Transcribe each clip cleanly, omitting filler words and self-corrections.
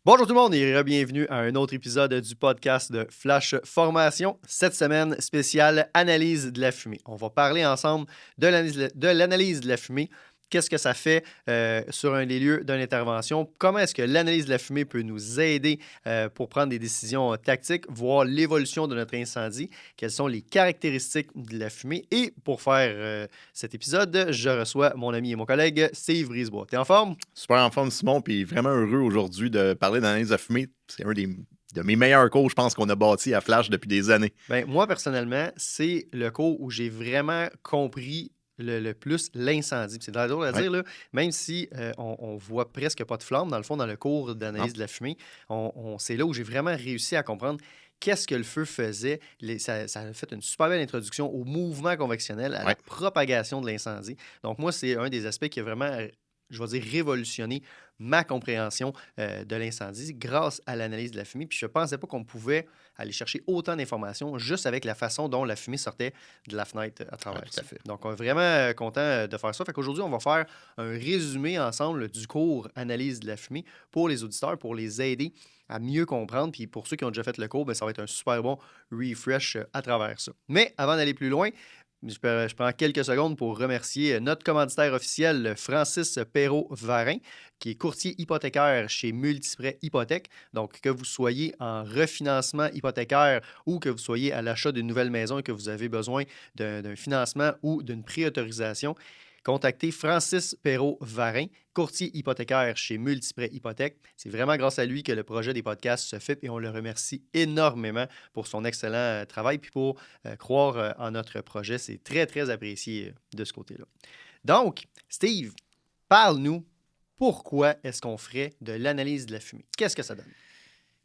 Bonjour tout le monde et bienvenue à un autre épisode du podcast de Flash Formation. Cette semaine, spéciale analyse de la fumée. On va parler ensemble de l'analyse de la fumée. Qu'est-ce que ça fait sur un des lieux d'une intervention? Comment est-ce que l'analyse de la fumée peut nous aider pour prendre des décisions tactiques, voir l'évolution de notre incendie? Quelles sont les caractéristiques de la fumée? Et pour faire cet épisode, je reçois mon ami et mon collègue Steve Brisebois. T'es en forme? Super en forme, Simon, puis vraiment heureux aujourd'hui de parler d'analyse de fumée. C'est un de mes meilleurs cours, je pense, qu'on a bâti à Flash depuis des années. Ben, moi, personnellement, c'est le cours où j'ai vraiment compris le plus l'incendie. Puis c'est drôle à Ouais. dire, là, même si on voit presque pas de flamme, dans le fond, dans le cours Non. d'analyse de la fumée, c'est là où j'ai vraiment réussi à comprendre qu'est-ce que le feu faisait. Ça a fait une super belle introduction au mouvement convectionnel, à la Ouais. propagation de l'incendie. Donc, moi, c'est un des aspects qui a vraiment, je vais dire, révolutionné ma compréhension de l'incendie grâce à l'analyse de la fumée. Puis je ne pensais pas qu'on pouvait aller chercher autant d'informations juste avec la façon dont la fumée sortait de la fenêtre à travers Ouais, tout ça. à fait. Donc, on est vraiment content de faire ça. Fait qu'aujourd'hui, on va faire un résumé ensemble du cours analyse de la fumée pour les auditeurs, pour les aider à mieux comprendre. Puis pour ceux qui ont déjà fait le cours, ben, ça va être un super bon refresh à travers ça. Mais avant d'aller plus loin, je prends quelques secondes pour remercier notre commanditaire officiel, Francis Perrault-Varin, qui est courtier hypothécaire chez Multiprêt Hypothèque. Donc, que vous soyez en refinancement hypothécaire ou que vous soyez à l'achat d'une nouvelle maison et que vous avez besoin d'un financement ou d'une préautorisation, contactez Francis Perrault-Varin, courtier hypothécaire chez Multiprêt Hypothèque. C'est vraiment grâce à lui que le projet des podcasts se fait et on le remercie énormément pour son excellent travail puis pour croire en notre projet. C'est très, très apprécié de ce côté-là. Donc, Steve, parle-nous pourquoi est-ce qu'on ferait de l'analyse de la fumée? Qu'est-ce que ça donne?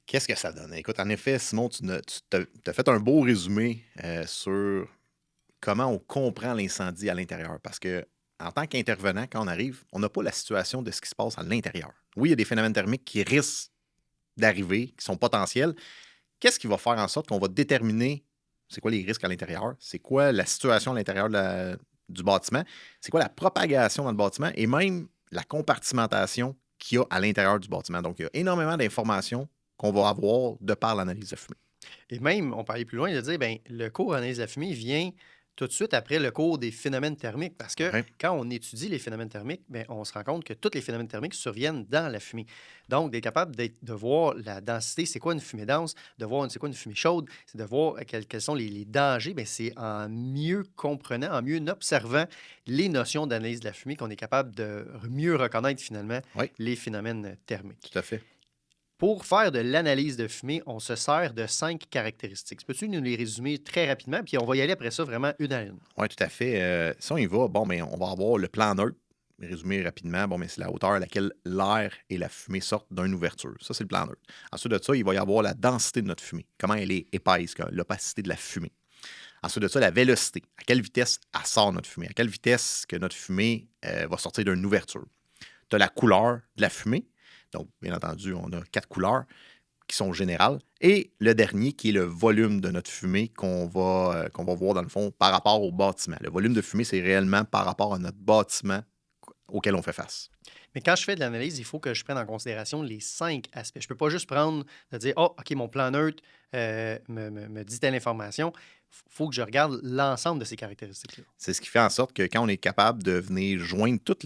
Qu'est-ce que ça donne? Écoute, en effet, Simon, tu as fait un beau résumé sur comment on comprend l'incendie à l'intérieur. Parce que en tant qu'intervenant, quand on arrive, on n'a pas la situation de ce qui se passe à l'intérieur. Oui, il y a des phénomènes thermiques qui risquent d'arriver, qui sont potentiels. Qu'est-ce qui va faire en sorte qu'on va déterminer c'est quoi les risques à l'intérieur? C'est quoi la situation à l'intérieur du bâtiment? C'est quoi la propagation dans le bâtiment? Et même la compartimentation qu'il y a à l'intérieur du bâtiment. Donc, il y a énormément d'informations qu'on va avoir de par l'analyse de fumée. Et même, on peut aller plus loin de dire, ben, le cours analyse de la fumée vient tout de suite après le cours des phénomènes thermiques. Parce que Ouais. quand on étudie les phénomènes thermiques, ben, on se rend compte que tous les phénomènes thermiques surviennent dans la fumée. Donc, d'être capable de voir la densité, c'est quoi une fumée dense, de voir c'est quoi une fumée chaude, c'est de voir quels sont les dangers, ben, c'est en mieux comprenant, en mieux observant les notions d'analyse de la fumée qu'on est capable de mieux reconnaître finalement Oui, les phénomènes thermiques. tout à fait. Pour faire de l'analyse de fumée, on se sert de 5 caractéristiques. Peux-tu nous les résumer très rapidement? Puis on va y aller après ça vraiment une à une. Oui, tout à fait. Si on y va, bon, ben, on va avoir le plan neutre. Résumé rapidement, bon, mais c'est la hauteur à laquelle l'air et la fumée sortent d'une ouverture. Ça, c'est le plan neutre. Ensuite de ça, il va y avoir la densité de notre fumée. Comment elle est épaisse, l'opacité de la fumée. Ensuite de ça, la vélocité. À quelle vitesse elle sort notre fumée? À quelle vitesse que notre fumée va sortir d'une ouverture? Tu as la couleur de la fumée. Donc, bien entendu, on a 4 couleurs qui sont générales. Et le dernier, qui est le volume de notre fumée qu'on va voir dans le fond par rapport au bâtiment. Le volume de fumée, c'est réellement par rapport à notre bâtiment auquel on fait face. Mais quand je fais de l'analyse, il faut que je prenne en considération les 5 aspects. Je ne peux pas juste prendre, de dire, oh, OK, mon plan neutre me dit telle information. Il faut que je regarde l'ensemble de ces caractéristiques-là. C'est ce qui fait en sorte que quand on est capable de venir joindre toute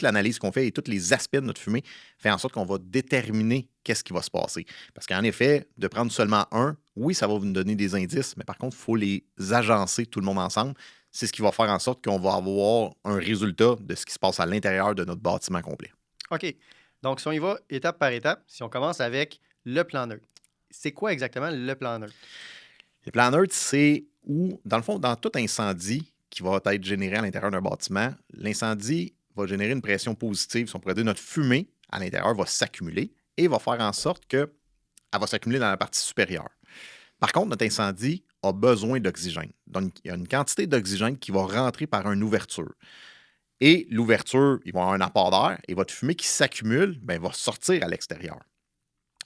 l'analyse qu'on fait et tous les aspects de notre fumée, fait en sorte qu'on va déterminer qu'est-ce qui va se passer. Parce qu'en effet, de prendre seulement un, oui, ça va nous donner des indices, mais par contre, il faut les agencer tout le monde ensemble. C'est ce qui va faire en sorte qu'on va avoir un résultat de ce qui se passe à l'intérieur de notre bâtiment complet. OK. Donc, si on y va étape par étape, si on commence avec le plan neutre, c'est quoi exactement le plan neutre? Le plan neutre, c'est où, dans le fond, dans tout incendie qui va être généré à l'intérieur d'un bâtiment, l'incendie va générer une pression positive. Si on pourrait dire, notre fumée à l'intérieur va s'accumuler et va faire en sorte qu'elle va s'accumuler dans la partie supérieure. Par contre, notre incendie a besoin d'oxygène. Donc, il y a une quantité d'oxygène qui va rentrer par une ouverture. Et l'ouverture, il va y avoir un apport d'air et votre fumée qui s'accumule, ben, va sortir à l'extérieur.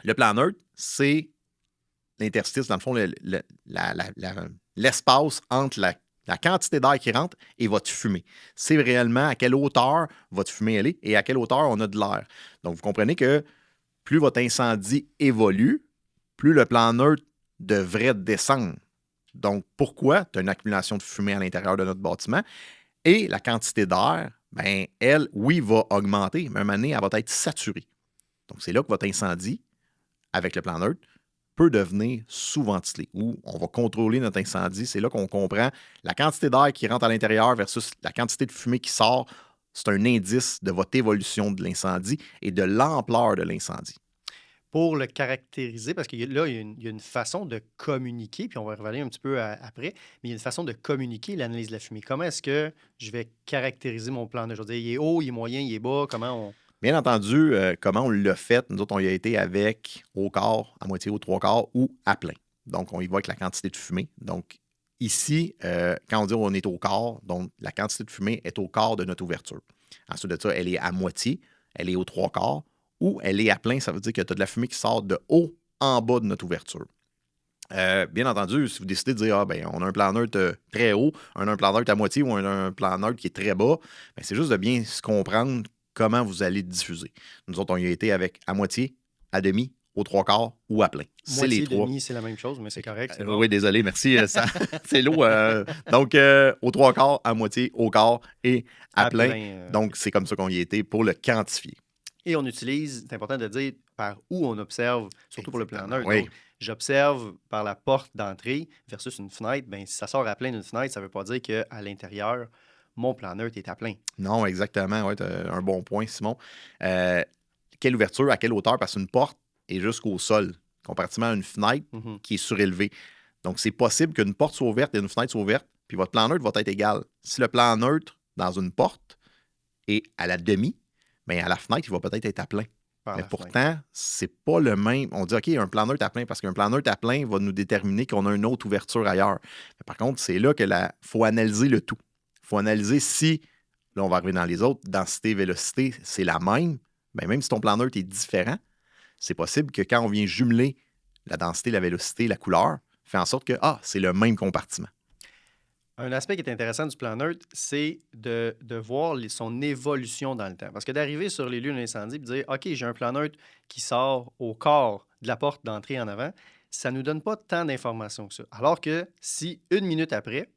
Le plan neutre, c'est l'interstice, dans le fond, l'espace entre la La quantité d'air qui rentre et votre fumée. C'est réellement à quelle hauteur votre fumée elle est et à quelle hauteur on a de l'air. Donc, vous comprenez que plus votre incendie évolue, plus le plan neutre devrait descendre. Donc, pourquoi? Tu as une accumulation de fumée à l'intérieur de notre bâtiment et la quantité d'air, ben, elle, oui, va augmenter, mais à un moment donné, elle va être saturée. Donc, c'est là que votre incendie, avec le plan neutre, peut devenir sous-ventilé, où on va contrôler notre incendie. C'est là qu'on comprend la quantité d'air qui rentre à l'intérieur versus la quantité de fumée qui sort. C'est un indice de votre évolution de l'incendie et de l'ampleur de l'incendie. Pour le caractériser, parce que là, il y a une façon de communiquer, puis on va revenir un petit peu après, mais il y a une façon de communiquer l'analyse de la fumée. Comment est-ce que je vais caractériser mon plan? Je veux dire, il est haut, il est moyen, il est bas, comment on... Bien entendu, comment on l'a fait, nous autres, on y a été avec au quart, à moitié, aux trois quarts ou à plein. Donc, on y va avec la quantité de fumée. Donc, ici, quand on dit on est au quart, donc la quantité de fumée est au quart de notre ouverture. Ensuite de ça, elle est à moitié, elle est aux trois quarts, ou elle est à plein, ça veut dire que tu as de la fumée qui sort de haut en bas de notre ouverture. Bien entendu, si vous décidez de dire on a un plan neutre très haut, on a un plan neutre à moitié ou on a un plan neutre qui est très bas, ben, c'est juste de bien se comprendre comment vous allez diffuser. Nous autres, on y a été avec à moitié, à demi, aux trois quarts ou à plein. C'est Moitié, les trois. demi, c'est la même chose, mais c'est correct. C'est bon. Oui, désolé, merci. C'est lourd. Donc, aux trois quarts, à moitié, au quart et à plein. Donc, c'est comme ça qu'on y a été pour le quantifier. Et on utilise, c'est important de dire, par où on observe, surtout pour le plan neutre. Oui. Donc, j'observe par la porte d'entrée versus une fenêtre. Bien, si ça sort à plein d'une fenêtre, ça ne veut pas dire qu'à l'intérieur, mon plan neutre est à plein. Non, exactement. Oui, tu as un bon point, Simon. Quelle ouverture, à quelle hauteur? Parce qu'une porte est jusqu'au sol, comparativement à une fenêtre qui est surélevée. Donc, c'est possible qu'une porte soit ouverte et une fenêtre soit ouverte, puis votre plan neutre va être égal. Si le plan neutre dans une porte est à la demi, bien, à la fenêtre, il va peut-être être à plein. Mais pourtant, c'est pas le même. On dit, OK, un plan neutre à plein, parce qu'un plan neutre à plein va nous déterminer qu'on a une autre ouverture ailleurs. Mais par contre, c'est là qu'il faut analyser le tout. Il faut analyser si, là, on va arriver dans les autres, densité, vélocité, c'est la même. Bien, même si ton plan neutre est différent, c'est possible que quand on vient jumeler la densité, la vélocité, la couleur, fait en sorte que, c'est le même compartiment. Un aspect qui est intéressant du plan neutre, c'est de voir son évolution dans le temps. Parce que d'arriver sur les lieux d'incendie et de dire, OK, j'ai un plan neutre qui sort au quart de la porte d'entrée en avant, ça ne nous donne pas tant d'informations que ça. Alors que si une minute après,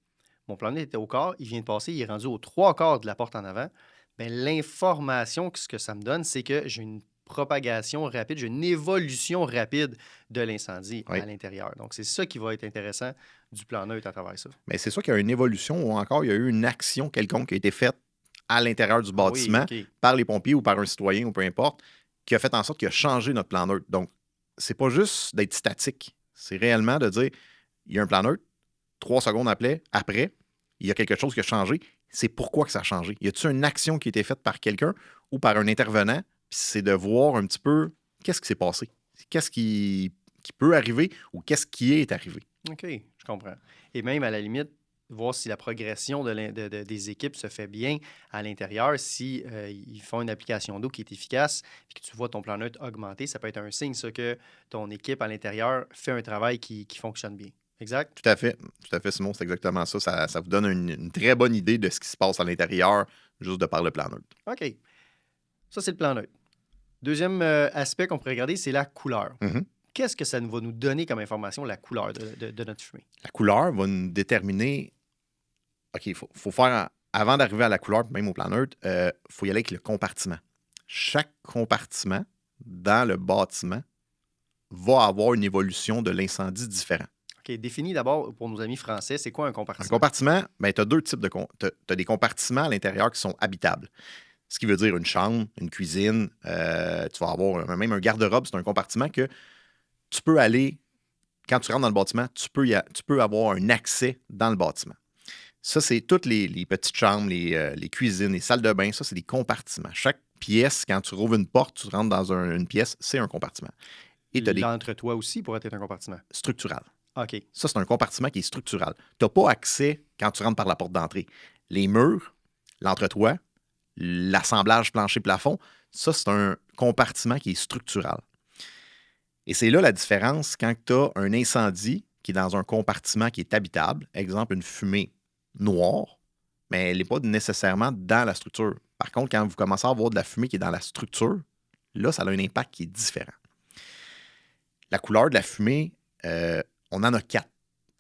mon plan neutre était au quart, il vient de passer, il est rendu aux trois quarts de la porte en avant, bien, l'information que ce que ça me donne, c'est que j'ai une propagation rapide, j'ai une évolution rapide de l'incendie à l'intérieur. Donc, c'est ça qui va être intéressant du plan neutre à travers ça. Mais c'est sûr qu'il y a une évolution ou encore il y a eu une action quelconque qui a été faite à l'intérieur du bâtiment par les pompiers ou par un citoyen ou peu importe, qui a fait en sorte qu'il a changé notre plan neutre. Donc, c'est pas juste d'être statique. C'est réellement de dire, il y a un plan neutre, 3 secondes après, il y a quelque chose qui a changé. C'est pourquoi que ça a changé. Y a-t-il une action qui a été faite par quelqu'un ou par un intervenant? Puis c'est de voir un petit peu qu'est-ce qui s'est passé. Qu'est-ce qui peut arriver ou qu'est-ce qui est arrivé. OK, je comprends. Et même à la limite, voir si la progression des équipes se fait bien à l'intérieur, si ils font une application d'eau qui est efficace, puis que tu vois ton plan neutre augmenter, ça peut être un signe, ça, que ton équipe à l'intérieur fait un travail qui fonctionne bien. Exact? Tout à fait, Simon, c'est exactement ça. Ça vous donne une très bonne idée de ce qui se passe à l'intérieur, juste de par le plan neutre. OK. Ça, c'est le plan neutre. Deuxième aspect qu'on pourrait regarder, c'est la couleur. Qu'est-ce que ça va nous donner comme information, la couleur de notre fumée? La couleur va nous déterminer... OK, il faut faire... Avant d'arriver à la couleur, même au plan neutre, il faut y aller avec le compartiment. Chaque compartiment dans le bâtiment va avoir une évolution de l'incendie différent. OK, définis d'abord pour nos amis français, c'est quoi un compartiment? Un compartiment, tu as deux types de... Tu as des compartiments à l'intérieur qui sont habitables. Ce qui veut dire une chambre, une cuisine, tu vas avoir même un garde-robe, c'est un compartiment que tu peux aller, quand tu rentres dans le bâtiment, tu peux avoir un accès dans le bâtiment. Ça, c'est toutes les petites chambres, les cuisines, les salles de bain, ça, c'est des compartiments. Chaque pièce, quand tu rouvres une porte, tu rentres dans une pièce, c'est un compartiment. Et l'entre-toi aussi pourrait être un compartiment? Structural. OK. Ça, c'est un compartiment qui est structural. Tu n'as pas accès quand tu rentres par la porte d'entrée. Les murs, l'entre-toi, l'assemblage plancher-plafond, ça, c'est un compartiment qui est structural. Et c'est là la différence quand tu as un incendie qui est dans un compartiment qui est habitable, exemple une fumée noire, mais elle n'est pas nécessairement dans la structure. Par contre, quand vous commencez à avoir de la fumée qui est dans la structure, là, ça a un impact qui est différent. La couleur de la fumée, on en a 4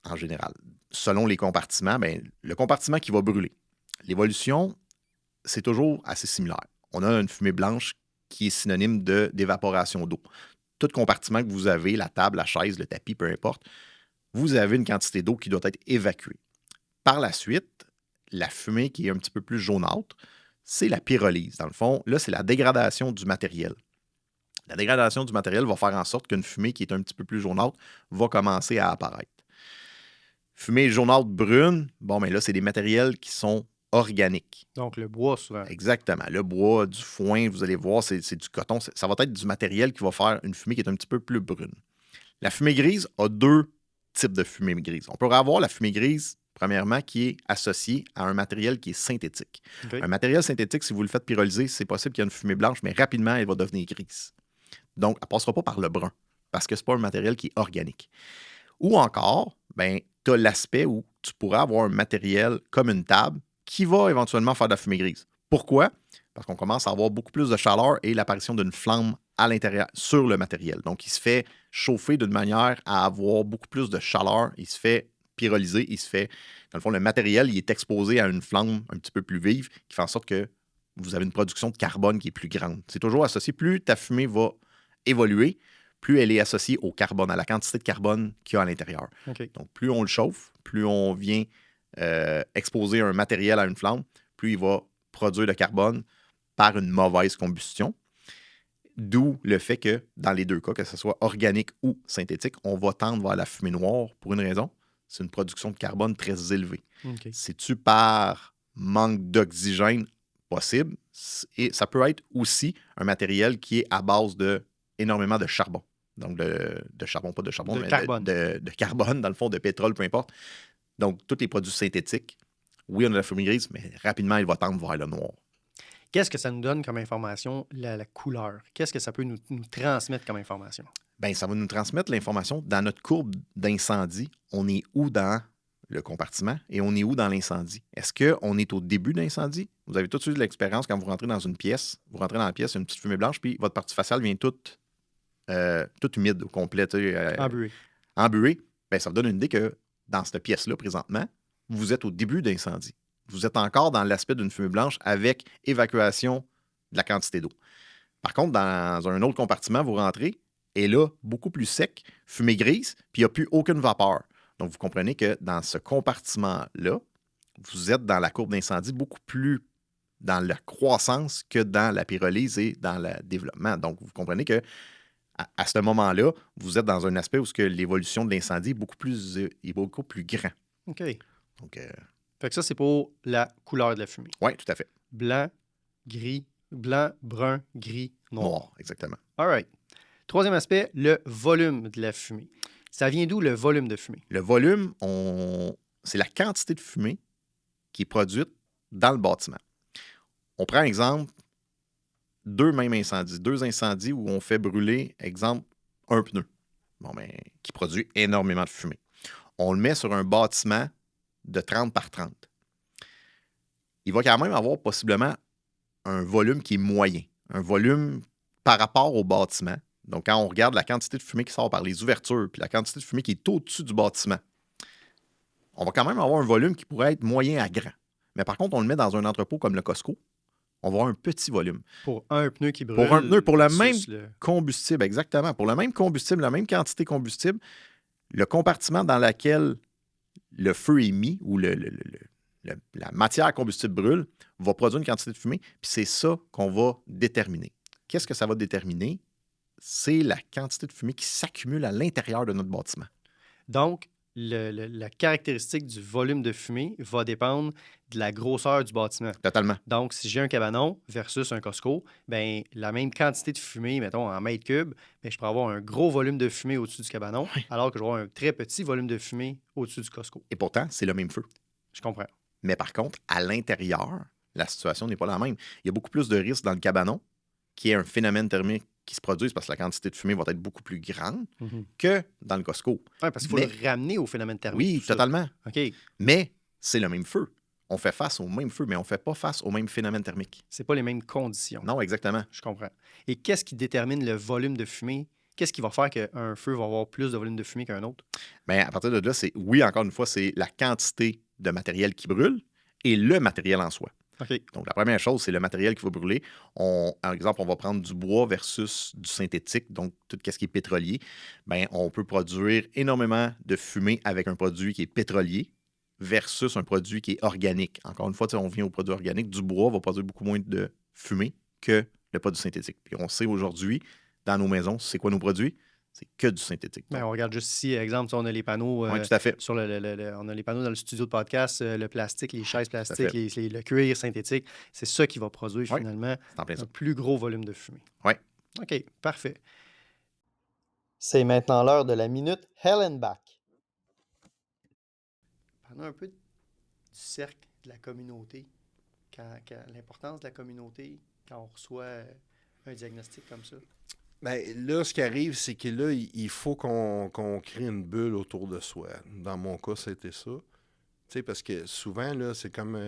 en général. Selon les compartiments, le compartiment qui va brûler. L'évolution, c'est toujours assez similaire. On a une fumée blanche qui est synonyme d'évaporation d'eau. Tout compartiment que vous avez, la table, la chaise, le tapis, peu importe, vous avez une quantité d'eau qui doit être évacuée. Par la suite, la fumée qui est un petit peu plus jaunâtre, c'est la pyrolyse. Dans le fond, là, c'est la dégradation du matériel. La dégradation du matériel va faire en sorte qu'une fumée qui est un petit peu plus jaunâtre va commencer à apparaître. Fumée jaunâtre brune, là, c'est des matériels qui sont organiques. Donc, le bois, souvent. Exactement. Le bois, du foin, vous allez voir, c'est du coton. Ça va être du matériel qui va faire une fumée qui est un petit peu plus brune. La fumée grise a 2 types de fumée grise. On pourrait avoir la fumée grise, premièrement, qui est associée à un matériel qui est synthétique. Okay. Un matériel synthétique, si vous le faites pyrolyser, c'est possible qu'il y ait une fumée blanche, mais rapidement, elle va devenir grise. Donc, elle ne passera pas par le brun, parce que ce n'est pas un matériel qui est organique. Ou encore, tu as l'aspect où tu pourrais avoir un matériel comme une table qui va éventuellement faire de la fumée grise. Pourquoi? Parce qu'on commence à avoir beaucoup plus de chaleur et l'apparition d'une flamme à l'intérieur, sur le matériel. Donc, il se fait chauffer d'une manière à avoir beaucoup plus de chaleur. Il se fait pyrolyser. Dans le fond, le matériel, il est exposé à une flamme un petit peu plus vive qui fait en sorte que vous avez une production de carbone qui est plus grande. C'est toujours associé. Plus ta fumée va évoluer, plus elle est associée au carbone, à la quantité de carbone qu'il y a à l'intérieur. Okay. Donc, plus on le chauffe, plus on vient exposer un matériel à une flamme, plus il va produire le carbone par une mauvaise combustion. D'où le fait que, dans les 2 cas, que ce soit organique ou synthétique, on va tendre vers la fumée noire pour une raison, c'est une production de carbone très élevée. Okay. C'est-tu par manque d'oxygène possible? Et ça peut être aussi un matériel qui est à base de énormément de charbon. Donc, de charbon, pas de charbon, mais carbone. De carbone, dans le fond, de pétrole, peu importe. Donc, tous les produits synthétiques, oui, on a la fumée grise, mais rapidement, il va tendre vers le noir. Qu'est-ce que ça nous donne comme information, la couleur? Qu'est-ce que ça peut nous transmettre comme information? Ça va nous transmettre l'information. Dans notre courbe d'incendie, on est où dans le compartiment et on est où dans l'incendie? Est-ce qu'on est au début de l'incendie? Vous avez tout de suite de l'expérience quand vous rentrez dans une pièce. Vous rentrez dans la pièce, il y a une petite fumée blanche, puis votre partie faciale vient toute humide au complet. Embué. Embuée. Ça vous donne une idée que dans cette pièce-là, présentement, vous êtes au début d'incendie. Vous êtes encore dans l'aspect d'une fumée blanche avec évacuation de la quantité d'eau. Par contre, dans un autre compartiment, vous rentrez, et là, beaucoup plus sec, fumée grise, puis il n'y a plus aucune vapeur. Donc, vous comprenez que dans ce compartiment-là, vous êtes dans la courbe d'incendie beaucoup plus dans la croissance que dans la pyrolyse et dans le développement. Donc, vous comprenez que à ce moment-là, vous êtes dans un aspect où l'évolution de l'incendie est beaucoup plus grand. OK. Donc, fait que ça, c'est pour la couleur de la fumée. oui, tout à fait. Blanc, brun, gris, noir. Exactement. All right. 3e aspect, le volume de la fumée. Ça vient d'où, le volume de fumée? Le volume, c'est la quantité de fumée qui est produite dans le bâtiment. On prend exemple 2 incendies où on fait brûler, exemple, un pneu, qui produit énormément de fumée. On le met sur un bâtiment de 30 par 30. Il va quand même avoir possiblement un volume qui est moyen, un volume par rapport au bâtiment. Donc, quand on regarde la quantité de fumée qui sort par les ouvertures puis la quantité de fumée qui est au-dessus du bâtiment, on va quand même avoir un volume qui pourrait être moyen à grand. Mais par contre, on le met dans un entrepôt comme le Costco, on va avoir un petit volume. Pour un pneu qui brûle. Pour un pneu, pour le même combustible, exactement. Pour le même combustible, la même quantité de combustible, le compartiment dans lequel le feu est mis ou la matière combustible brûle va produire une quantité de fumée, puis c'est ça qu'on va déterminer. Qu'est-ce que ça va déterminer? C'est la quantité de fumée qui s'accumule à l'intérieur de notre bâtiment. Donc, la caractéristique du volume de fumée va dépendre de la grosseur du bâtiment. Totalement. Donc, si j'ai un cabanon versus un Costco, la même quantité de fumée, mettons en mètres cubes, je pourrais avoir un gros volume de fumée au-dessus du cabanon, alors que je vais avoir un très petit volume de fumée au-dessus du Costco. Et pourtant, c'est le même feu. Je comprends. Mais par contre, à l'intérieur, la situation n'est pas la même. Il y a beaucoup plus de risques dans le cabanon, qui est un phénomène thermique qui se produit parce que la quantité de fumée va être beaucoup plus grande que dans le Costco. Oui, parce qu'il faut le ramener au phénomène thermique. Oui, totalement. OK. Mais c'est le même feu. On fait face au même feu, mais on ne fait pas face au même phénomène thermique. C'est pas les mêmes conditions. Non, exactement. Je comprends. Et qu'est-ce qui détermine le volume de fumée? Qu'est-ce qui va faire qu'un feu va avoir plus de volume de fumée qu'un autre? Bien, à partir de là, oui, encore une fois, c'est la quantité de matériel qui brûle et le matériel en soi. OK. Donc, la première chose, c'est le matériel qui va brûler. Par exemple, on va prendre du bois versus du synthétique, donc tout ce qui est pétrolier. Bien, on peut produire énormément de fumée avec un produit qui est pétrolier versus un produit qui est organique. Encore une fois, on vient au produit organique. Du bois va produire beaucoup moins de fumée que le produit synthétique. Puis on sait aujourd'hui, dans nos maisons, c'est quoi nos produits? C'est que du synthétique. Ben, on regarde juste ici, exemple, on a les panneaux Oui, tout à fait. sur on a les panneaux dans le studio de podcast, le plastique, les chaises plastiques, fait. le cuir synthétique. C'est ça qui va produire Oui, finalement c'est en plein ça. un plus gros volume de fumée. Oui. OK, parfait. C'est maintenant l'heure de la minute Hellenbach. Parlons un peu du cercle de la communauté, l'importance de la communauté quand on reçoit un diagnostic comme ça. Ben, là, ce qui arrive, c'est que là, il faut qu'on crée une bulle autour de soi. Dans mon cas, c'était ça. Tu sais, parce que souvent, là, c'est comme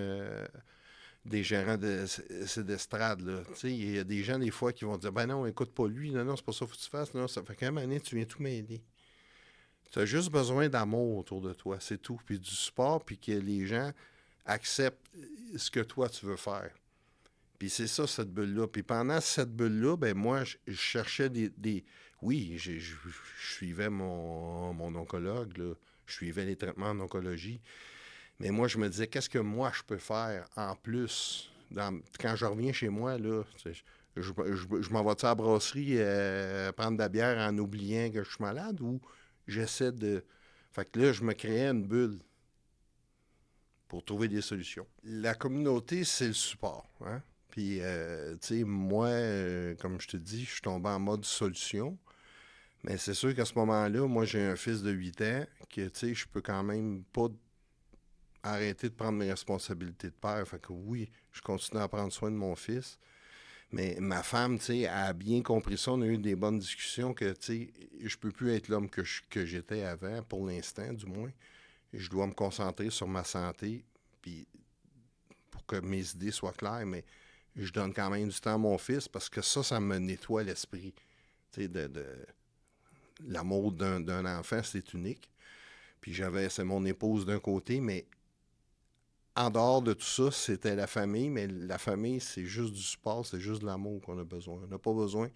des gérants d'estrade, là. Tu sais, il y a des gens, des fois, qui vont dire, ben non, écoute pas lui. Non, c'est pas ça qu'il faut que tu fasses. Non, ça fait qu'à un moment donné, tu viens tout m'aider. Tu as juste besoin d'amour autour de toi, c'est tout. Puis du support, puis que les gens acceptent ce que toi, tu veux faire. Puis c'est ça, cette bulle-là. Puis pendant cette bulle-là, ben moi, je cherchais Oui, je suivais mon oncologue, là. Je suivais les traitements en oncologie. Mais moi, je me disais, qu'est-ce que moi, je peux faire en plus? Quand je reviens chez moi, là, je m'en vais-tu à la brasserie prendre de la bière en oubliant que je suis malade ou j'essaie de... Fait que là, je me créais une bulle pour trouver des solutions. La communauté, c'est le support, hein? Puis, tu sais, moi, comme je te dis, je suis tombé en mode solution. Mais c'est sûr qu'à ce moment-là, moi, j'ai un fils de 8 ans que, tu sais, je peux quand même pas arrêter de prendre mes responsabilités de père. Fait que oui, je continue à prendre soin de mon fils. Mais ma femme, tu sais, a bien compris ça. On a eu des bonnes discussions que, tu sais, je peux plus être l'homme que j'étais avant, pour l'instant, du moins. Je dois me concentrer sur ma santé, puis pour que mes idées soient claires, mais je donne quand même du temps à mon fils parce que ça me nettoie l'esprit. Tu sais, l'amour d'un enfant, c'est unique. Puis c'est mon épouse d'un côté, mais en dehors de tout ça, c'était la famille, mais la famille, c'est juste du support, c'est juste de l'amour qu'on a besoin. On n'a pas besoin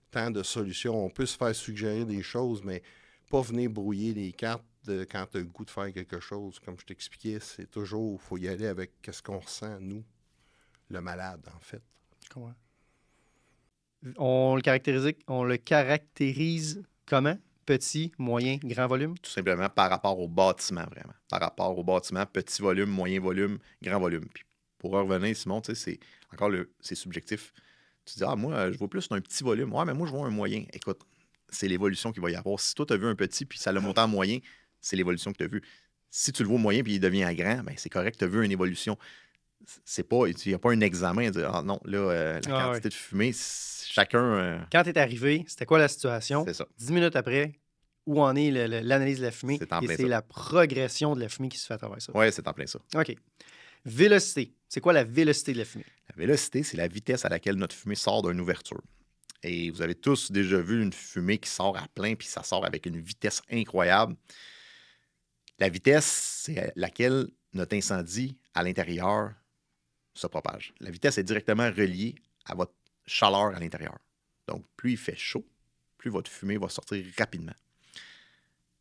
tant de solutions. On peut se faire suggérer des choses, mais pas venir brouiller les cartes quand tu as le goût de faire quelque chose. Comme je t'expliquais, c'est toujours, il faut y aller avec ce qu'on ressent, nous, le malade, en fait. Je comprends. On le caractérise comment? Petit, moyen, grand volume? Tout simplement par rapport au bâtiment, vraiment. Par rapport au bâtiment, petit volume, moyen volume, grand volume. Puis pour revenir, Simon, tu sais, c'est subjectif. Tu dis, moi, je vois plus un petit volume. Ouais, mais moi, je vois un moyen. Écoute, c'est l'évolution qu'il va y avoir. Si toi, tu as vu un petit, puis ça l'a monté en moyen, c'est l'évolution que tu as vue. Si tu le vois moyen, puis il devient à grand, ben, c'est correct, tu as vu une évolution. Il n'y a pas un examen à dire, non, là, la quantité de fumée, chacun... Quand tu es arrivé, c'était quoi la situation? C'est ça. 10 minutes après, où en est l'analyse de la fumée? C'est la progression de la fumée qui se fait à travers ça. Oui, c'est en plein ça. OK. Vélocité. C'est quoi la vélocité de la fumée? La vélocité, c'est la vitesse à laquelle notre fumée sort d'une ouverture. Et vous avez tous déjà vu une fumée qui sort à plein, puis ça sort avec une vitesse incroyable. La vitesse, c'est laquelle notre incendie à l'intérieur se propage. La vitesse est directement reliée à votre chaleur à l'intérieur. Donc, plus il fait chaud, plus votre fumée va sortir rapidement.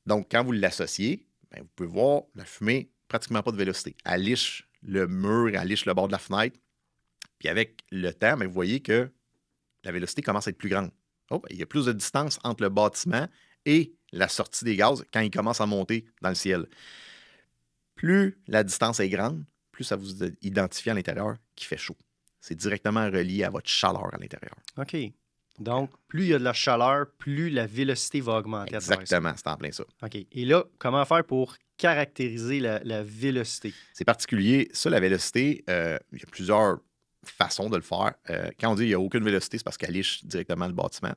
Donc, quand vous l'associez, vous pouvez voir la fumée, pratiquement pas de vélocité. Elle liche le mur, elle liche le bord de la fenêtre. Puis avec le temps, vous voyez que la vélocité commence à être plus grande. Il y a plus de distance entre le bâtiment et la sortie des gaz quand il commence à monter dans le ciel. Plus la distance est grande, plus ça vous identifie à l'intérieur qu'il fait chaud. C'est directement relié à votre chaleur à l'intérieur. OK. Donc, plus il y a de la chaleur, plus la vélocité va augmenter. Exactement, c'est en plein ça. OK. Et là, comment faire pour caractériser la vélocité? C'est particulier. Ça, la vélocité, il y a plusieurs façons de le faire. Quand on dit qu'il n'y a aucune vélocité, c'est parce qu'elle liche directement le bâtiment.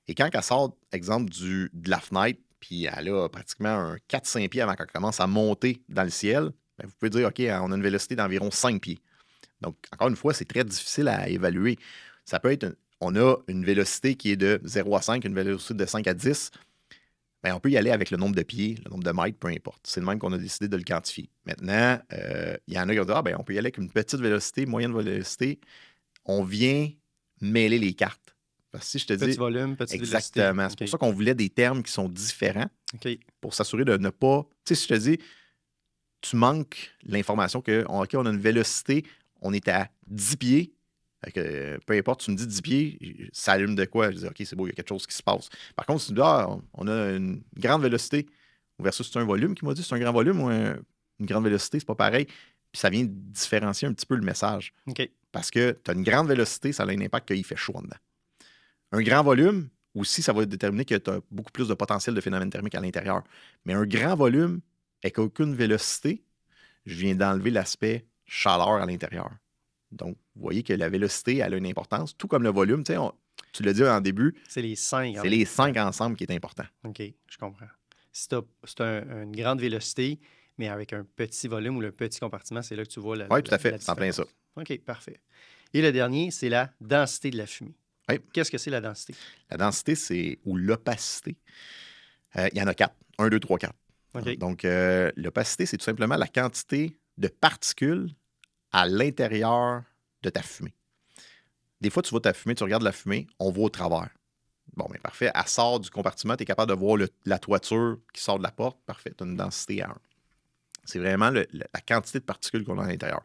Et quand elle sort, exemple, de la fenêtre, puis elle a pratiquement un 4-5 pieds avant qu'elle commence à monter dans le ciel, ben, vous pouvez dire, OK, on a une vélocité d'environ 5 pieds. Donc, encore une fois, c'est très difficile à évaluer. Ça peut être, on a une vélocité qui est de 0 à 5, une vélocité de 5 à 10. Bien, on peut y aller avec le nombre de pieds, le nombre de mètres, peu importe. C'est le même qu'on a décidé de le quantifier. Maintenant, il y en a qui ont dit, on peut y aller avec une petite vélocité, moyenne vélocité. On vient mêler les cartes. Parce que si je te Petit dis... volume, petite vélocité. Exactement. C'est pour ça qu'on voulait des termes qui sont différents pour s'assurer de ne pas... Tu sais, si je te dis, tu manques l'information que, OK, on a une vélocité, on est à 10 pieds. Peu importe, tu me dis 10 pieds, ça allume de quoi? Je dis, OK, c'est beau, il y a quelque chose qui se passe. Par contre, si tu me dis, on a une grande vélocité, versus c'est un volume qui m'a dit, c'est un grand volume ou une grande vélocité, c'est pas pareil. Puis ça vient différencier un petit peu le message. Parce que tu as une grande vélocité, ça a un impact qu'il fait chaud en dedans. Un grand volume, aussi, ça va déterminer que tu as beaucoup plus de potentiel de phénomène thermique à l'intérieur. Mais un grand volume, avec aucune vélocité, je viens d'enlever l'aspect chaleur à l'intérieur. Donc, vous voyez que la vélocité, elle a une importance, tout comme le volume. Tu l'as dit en début. C'est les 5. C'est les 5 ensemble qui est important. OK, je comprends. Si tu as une grande vélocité, mais avec un petit volume ou le petit compartiment, c'est là que tu vois la Oui, tout à fait. la C'est en plein ça. OK, parfait. Et le dernier, c'est la densité de la fumée. Oui. Qu'est-ce que c'est la densité? La densité, c'est, ou l'opacité, il y en a 4. 1, 2, 3, 4. OK. Donc, l'opacité, c'est tout simplement la quantité de particules à l'intérieur de ta fumée. Des fois, tu vois ta fumée, tu regardes la fumée, on voit au travers. Bon, bien parfait. Elle sort du compartiment, tu es capable de voir la toiture qui sort de la porte. Parfait, tu as une densité à 1. C'est vraiment la quantité de particules qu'on a à l'intérieur.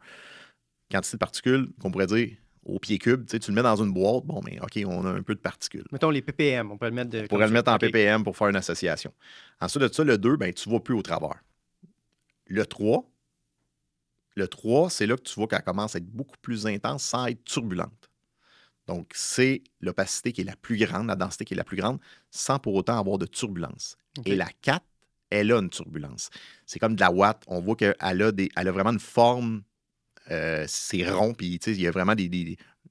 Quantité de particules qu'on pourrait dire au pied cube. Tu le mets dans une boîte, bon, mais OK, on a un peu de particules. Mettons les ppm, on pourrait le mettre On pourrait le mettre en ppm pour faire une association. Ensuite de ça, le 2, ben, tu ne vois plus au travers. Le 3, c'est là que tu vois qu'elle commence à être beaucoup plus intense sans être turbulente. Donc, c'est l'opacité qui est la plus grande, la densité qui est la plus grande, sans pour autant avoir de turbulence. OK. Et la 4, elle a une turbulence. C'est comme de la watt. On voit qu'elle a vraiment une forme, c'est rond, puis il y a vraiment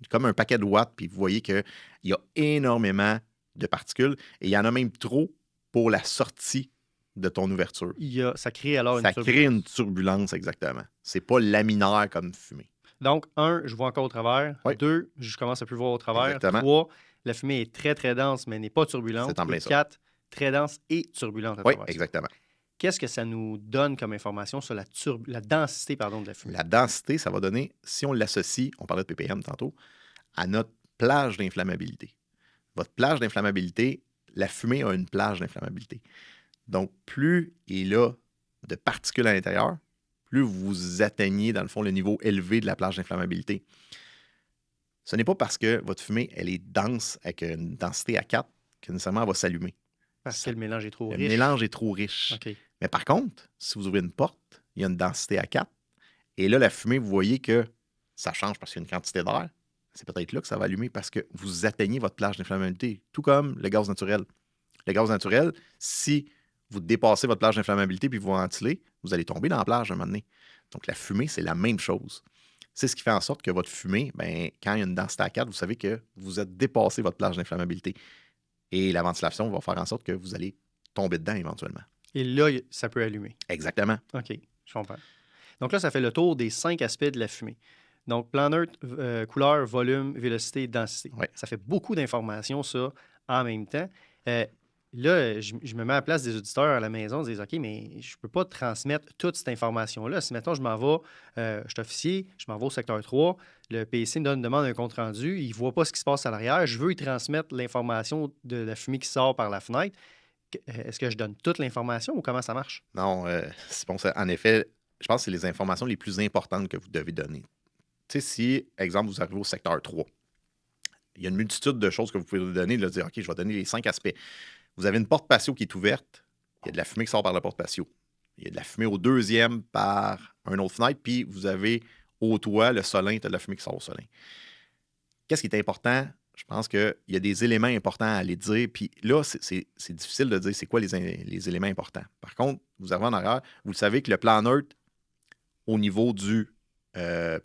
comme un paquet de watts, puis vous voyez qu'il y a énormément de particules, et il y en a même trop pour la sortie de ton ouverture. Ça crée alors Ça crée une turbulence, exactement. C'est pas laminaire comme fumée. Donc, 1, je vois encore au travers. Oui. 2, je commence à plus voir au travers. Exactement. 3, la fumée est très, très dense, mais n'est pas turbulente. C'est en plein Et ça. 4, très dense et turbulente à Oui, travers ça. exactement. Qu'est-ce que ça nous donne comme information sur la densité de la fumée? La densité, ça va donner, si on l'associe, on parlait de ppm tantôt, à notre plage d'inflammabilité. Votre plage d'inflammabilité, la fumée a une plage d'inflammabilité. Donc, plus il a de particules à l'intérieur, plus vous atteignez, dans le fond, le niveau élevé de la plage d'inflammabilité. Ce n'est pas parce que votre fumée, elle est dense, avec une densité à 4, que nécessairement elle va s'allumer. Parce que le mélange est trop riche. Le mélange est trop riche. OK. Mais par contre, si vous ouvrez une porte, il y a une densité à 4, et là, la fumée, vous voyez que ça change parce qu'il y a une quantité d'air. C'est peut-être là que ça va allumer parce que vous atteignez votre plage d'inflammabilité, tout comme le gaz naturel. Le gaz naturel, si vous dépassez votre plage d'inflammabilité puis vous ventilez, vous allez tomber dans la plage à un moment donné. Donc, la fumée, c'est la même chose. C'est ce qui fait en sorte que votre fumée, ben, quand il y a une densité à 4, vous savez que vous êtes dépassé votre plage d'inflammabilité. Et la ventilation va faire en sorte que vous allez tomber dedans éventuellement. Et là, ça peut allumer. Exactement. OK, je comprends. Donc là, ça fait le tour des 5 aspects de la fumée. Donc, plan neutre, couleur, volume, vélocité, densité. Ouais. Ça fait beaucoup d'informations, ça, en même temps. Là, je me mets à la place des auditeurs à la maison, ils disent OK, mais je ne peux pas transmettre toute cette information-là. Si maintenant je m'en vais, je suis officier, je m'en vais au secteur 3, le PIC me demande un compte-rendu, il ne voit pas ce qui se passe à l'arrière, je veux y transmettre l'information de la fumée qui sort par la fenêtre. Est-ce que je donne toute l'information ou comment ça marche? Non, c'est bon, en effet, je pense que c'est les informations les plus importantes que vous devez donner. Tu sais, si, exemple, vous arrivez au secteur 3, il y a une multitude de choses que vous pouvez donner, de dire OK, je vais donner les 5 aspects. Vous avez une porte patio qui est ouverte. Il y a de la fumée qui sort par la porte patio. Il y a de la fumée au deuxième par une autre fenêtre. Puis vous avez au toit le solin, tu as de la fumée qui sort au solin. Qu'est-ce qui est important? Je pense qu'il y a des éléments importants à aller dire. Puis là, c'est difficile de dire c'est quoi les éléments importants. Par contre, vous arrivez en arrière, vous savez que le plan neutre, au niveau du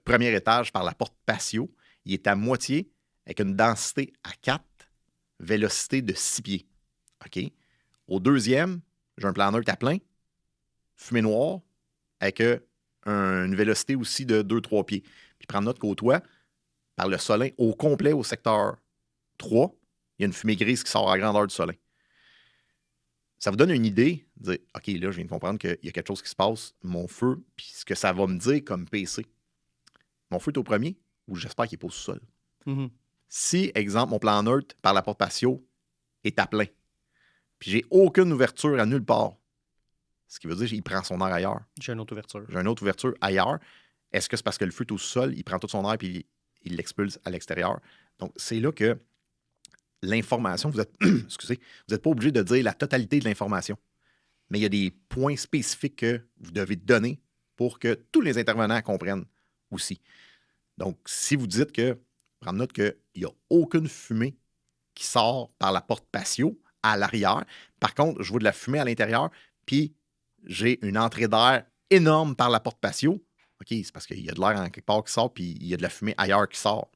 premier étage par la porte patio, il est à moitié avec une densité à 4, vélocité de 6 pieds. OK? Au deuxième, j'ai un plan neutre à plein, fumée noire, avec une vélocité aussi de 2-3 pieds. Puis prendre note qu'au toit, par le solin au complet au secteur 3, il y a une fumée grise qui sort à grandeur du solin. Ça vous donne une idée, de dire, OK, là, je viens de comprendre qu'il y a quelque chose qui se passe, mon feu, puis ce que ça va me dire comme PC. Mon feu est au premier, ou j'espère qu'il n'est pas au sous-sol. Mhm. Si, exemple, mon plan neutre par la porte patio est à plein, puis j'ai aucune ouverture à nulle part, ce qui veut dire qu'il prend son air ailleurs. J'ai une autre ouverture. J'ai une autre ouverture ailleurs. Est-ce que c'est parce que le feu est au sous-sol, il prend tout son air puis il l'expulse à l'extérieur? Donc, c'est là que l'information, vous êtes, excusez, vous n'êtes pas obligé de dire la totalité de l'information. Mais il y a des points spécifiques que vous devez donner pour que tous les intervenants comprennent aussi. Donc, si vous dites que, prendre note qu'il n'y a aucune fumée qui sort par la porte patio à l'arrière. Par contre, je vois de la fumée à l'intérieur, puis j'ai une entrée d'air énorme par la porte patio. OK, c'est parce qu'il y a de l'air en quelque part qui sort, puis il y a de la fumée ailleurs qui sort.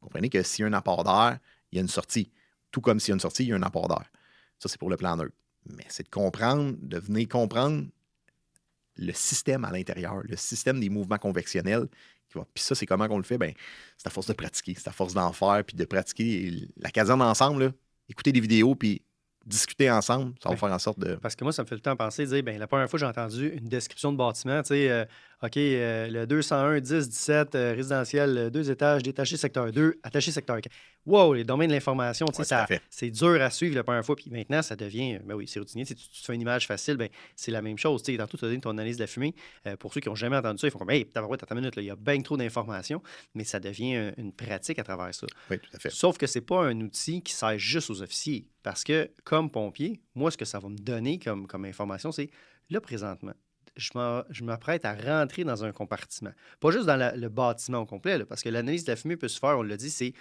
Vous comprenez que s'il y a un apport d'air, il y a une sortie. Tout comme s'il y a une sortie, il y a un apport d'air. Ça, c'est pour le plan neutre. Mais c'est de comprendre, de venir comprendre le système à l'intérieur, le système des mouvements convectionnels. Puis ça, c'est comment qu'on le fait? Ben, c'est à force de pratiquer, c'est à force d'en faire, puis de pratiquer la caserne ensemble, là, écouter des vidéos, puis discuter ensemble, ça va faire en sorte de... Parce que moi, ça me fait tout le temps penser, dire, ben, la première fois que j'ai entendu une description de bâtiment, tu sais, OK, le 201, 10, 17, résidentiel, 2 étages, détaché secteur 2, attaché secteur 4. Wow, les domaines de l'information, tu sais, c'est dur à suivre la première fois. Puis maintenant, ça devient, ben oui, c'est routinier. Tu te fais une image facile, ben c'est la même chose. Tu sais, tantôt, tu as donné ton analyse de la fumée. Pour ceux qui n'ont jamais entendu ça, ils font comme, hey, t'as une minute, là, il y a bien trop d'informations, mais ça devient une pratique à travers ça. Oui, tout à fait. Sauf que c'est pas un outil qui sert juste aux officiers. Parce que, comme pompier, moi, ce que ça va me donner comme information, c'est là, présentement, je m'apprête à rentrer dans un compartiment. Pas juste dans le bâtiment au complet, là, parce que l'analyse de la fumée peut se faire, on l'a dit, c'est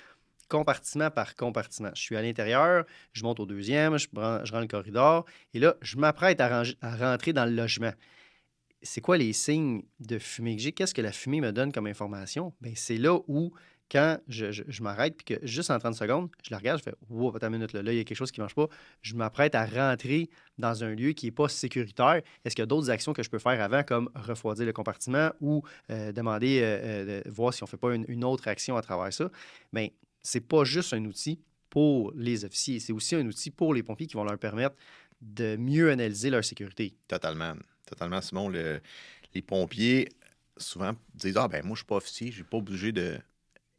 compartiment par compartiment. Je suis à l'intérieur, je monte au deuxième, je rentre le corridor, et là, je m'apprête à rentrer dans le logement. C'est quoi les signes de fumée que j'ai? Qu'est-ce que la fumée me donne comme information? Bien, c'est là où, quand je m'arrête, puis que juste en 30 secondes, je la regarde, je fais « Wow, attends une minute, là, il y a quelque chose qui ne marche pas. » Je m'apprête à rentrer dans un lieu qui n'est pas sécuritaire. Est-ce qu'il y a d'autres actions que je peux faire avant, comme refroidir le compartiment ou demander, de voir si on ne fait pas une autre action à travers ça? Bien, c'est pas juste un outil pour les officiers, c'est aussi un outil pour les pompiers qui vont leur permettre de mieux analyser leur sécurité. Totalement. Totalement, Simon. Les pompiers, souvent, disent « Ah, ben moi, je suis pas officier, je suis pas obligé de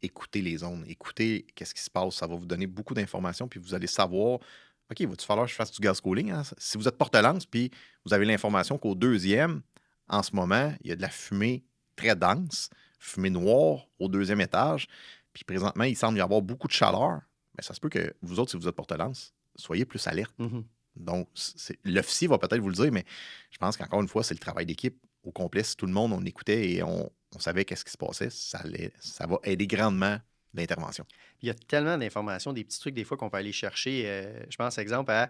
écouter les ondes, écouter qu'est-ce qui se passe. Ça va vous donner beaucoup d'informations, puis vous allez savoir, OK, va-t-il falloir que je fasse du gas cooling? Hein? Si vous êtes porte-lance, puis vous avez l'information qu'au deuxième, en ce moment, il y a de la fumée très dense, fumée noire au deuxième étage, puis présentement, il semble y avoir beaucoup de chaleur. Mais ça se peut que vous autres, si vous êtes porte-lance, soyez plus alerte. Mm-hmm. Donc, l'officier va peut-être vous le dire, mais je pense qu'encore une fois, c'est le travail d'équipe au complet. Si tout le monde, on écoutait et on savait qu'est-ce qui se passait, ça va aider grandement l'intervention. Il y a tellement d'informations, des petits trucs des fois qu'on peut aller chercher. Je pense, exemple, à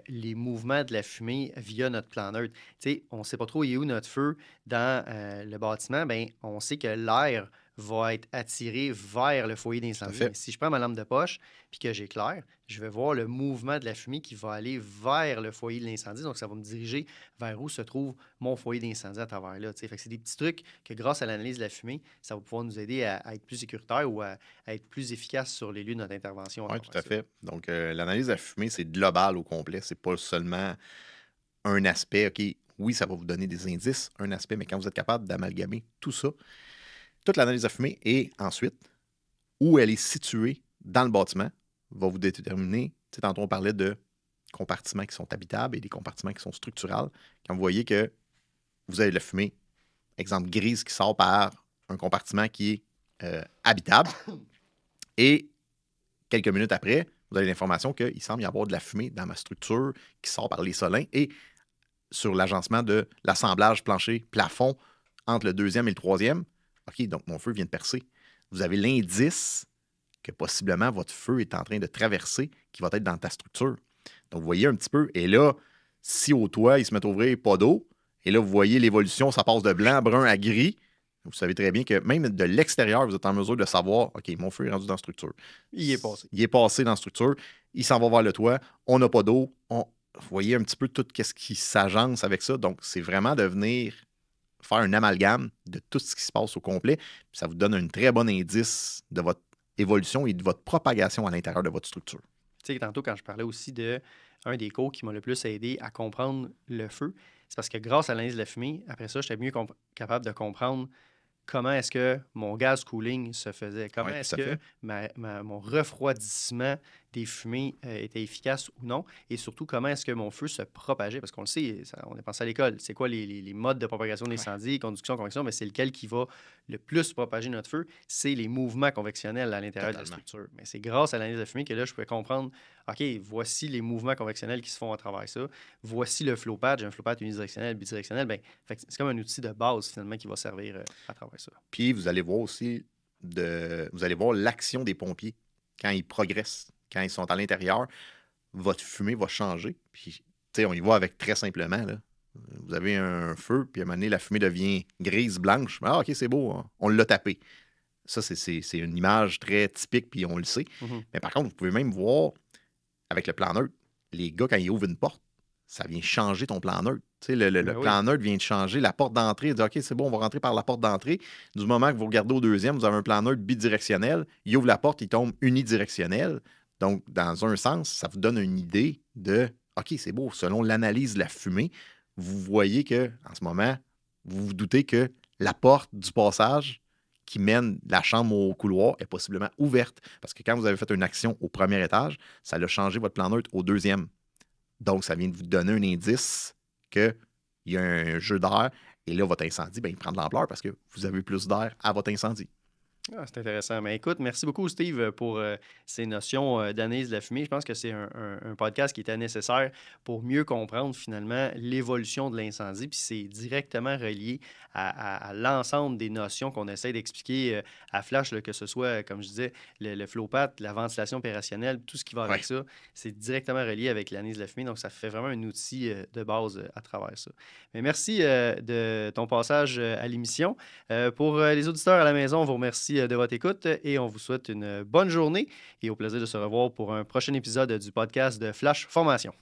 les mouvements de la fumée via notre plan neutre. Tu sais, on ne sait pas trop il est où notre feu dans le bâtiment. Bien, on sait que l'air va être attiré vers le foyer d'incendie. Mais si je prends ma lampe de poche puis que j'éclaire, je vais voir le mouvement de la fumée qui va aller vers le foyer de l'incendie. Donc, ça va me diriger vers où se trouve mon foyer d'incendie à travers là. Fait que c'est des petits trucs que, grâce à l'analyse de la fumée, ça va pouvoir nous aider à être plus sécuritaire ou à être plus efficace sur les lieux de notre intervention. Oui, tout à fait. Donc, l'analyse de la fumée, c'est global au complet. C'est pas seulement un aspect. OK, oui, ça va vous donner des indices, un aspect, mais quand vous êtes capable d'amalgamer tout ça, toute l'analyse de fumée et ensuite, où elle est située dans le bâtiment, va vous déterminer. Tu sais, tantôt, on parlait de compartiments qui sont habitables et des compartiments qui sont structurels. Quand vous voyez que vous avez de la fumée, exemple grise, qui sort par un compartiment qui est habitable, et quelques minutes après, vous avez l'information qu'il semble y avoir de la fumée dans ma structure qui sort par les solins et sur l'agencement de l'assemblage plancher-plafond entre le deuxième et le troisième. OK, donc mon feu vient de percer. Vous avez l'indice que possiblement votre feu est en train de traverser qui va être dans ta structure. Donc, vous voyez un petit peu. Et là, si au toit, il se met à ouvrir pas d'eau, et là, vous voyez l'évolution, ça passe de blanc, brun à gris. Vous savez très bien que même de l'extérieur, vous êtes en mesure de savoir, OK, mon feu est rendu dans la structure. Il est passé. Il est passé dans la structure. Il s'en va vers le toit. On n'a pas d'eau. Vous voyez un petit peu tout ce qui s'agence avec ça. Donc, c'est vraiment de venir faire un amalgame de tout ce qui se passe au complet. Puis ça vous donne un très bon indice de votre évolution et de votre propagation à l'intérieur de votre structure. Tu sais, tantôt, quand je parlais aussi de un des cours qui m'a le plus aidé à comprendre le feu, c'est parce que grâce à l'analyse de la fumée, après ça, j'étais mieux capable de comprendre comment est-ce que mon gaz cooling se faisait, comment Oui, est-ce tout à que fait. mon refroidissement des fumées était efficace ou non, et surtout comment est-ce que mon feu se propageait, parce qu'on le sait, on est pensé à l'école, c'est quoi les modes de propagation de Ouais. l'incendie, conduction, convection, mais c'est lequel qui va le plus propager notre feu, c'est les mouvements convectionnels à l'intérieur de la Totalement. structure. Mais c'est grâce à l'analyse de fumée que là, je pouvais comprendre, OK, voici les mouvements convectionnels qui se font à travers ça, voici le flow pad, j'ai un flow pad unidirectionnel, bidirectionnel, ben, c'est comme un outil de base finalement qui va servir à travers ça. Puis vous allez voir aussi, vous allez voir l'action des pompiers quand ils progressent, quand ils sont à l'intérieur. Votre fumée va changer. Puis, tu sais, on y va avec très simplement, là. Vous avez un feu, puis à un moment donné, la fumée devient grise-blanche. Ah, OK, c'est beau, hein, on l'a tapé. Ça, c'est une image très typique, puis on le sait. Mhm. Mais par contre, vous pouvez même voir avec le plan neutre, les gars, quand ils ouvrent une porte, ça vient changer ton plan neutre. Tu sais, le Ben oui. plan neutre vient de changer la porte d'entrée. Dit, OK, c'est bon, on va rentrer par la porte d'entrée. Du moment que vous regardez au deuxième, vous avez un plan neutre bidirectionnel. Il ouvre la porte, il tombe unidirectionnel. Donc, dans un sens, ça vous donne une idée de OK, c'est beau, selon l'analyse de la fumée, vous voyez que en ce moment, vous vous doutez que la porte du passage qui mène de la chambre au couloir est possiblement ouverte. Parce que quand vous avez fait une action au premier étage, ça a changé votre plan neutre au deuxième. Donc, ça vient de vous donner un indice qu'il y a un jeu d'air. Et là, votre incendie, ben, il prend de l'ampleur parce que vous avez plus d'air à votre incendie. Ah, c'est intéressant. Mais écoute, merci beaucoup, Steve, pour ces notions d'analyse de la fumée. Je pense que c'est un podcast qui était nécessaire pour mieux comprendre finalement l'évolution de l'incendie. Puis c'est directement relié à l'ensemble des notions qu'on essaie d'expliquer à Flash, là, que ce soit, comme je disais, le flow path, la ventilation opérationnelle, tout ce qui va avec Ouais. ça. C'est directement relié avec l'analyse de la fumée. Donc, ça fait vraiment un outil de base à travers ça. Mais merci de ton passage à l'émission. Pour les auditeurs à la maison, on vous remercie de votre écoute et on vous souhaite une bonne journée et au plaisir de se revoir pour un prochain épisode du podcast de Flash Formation.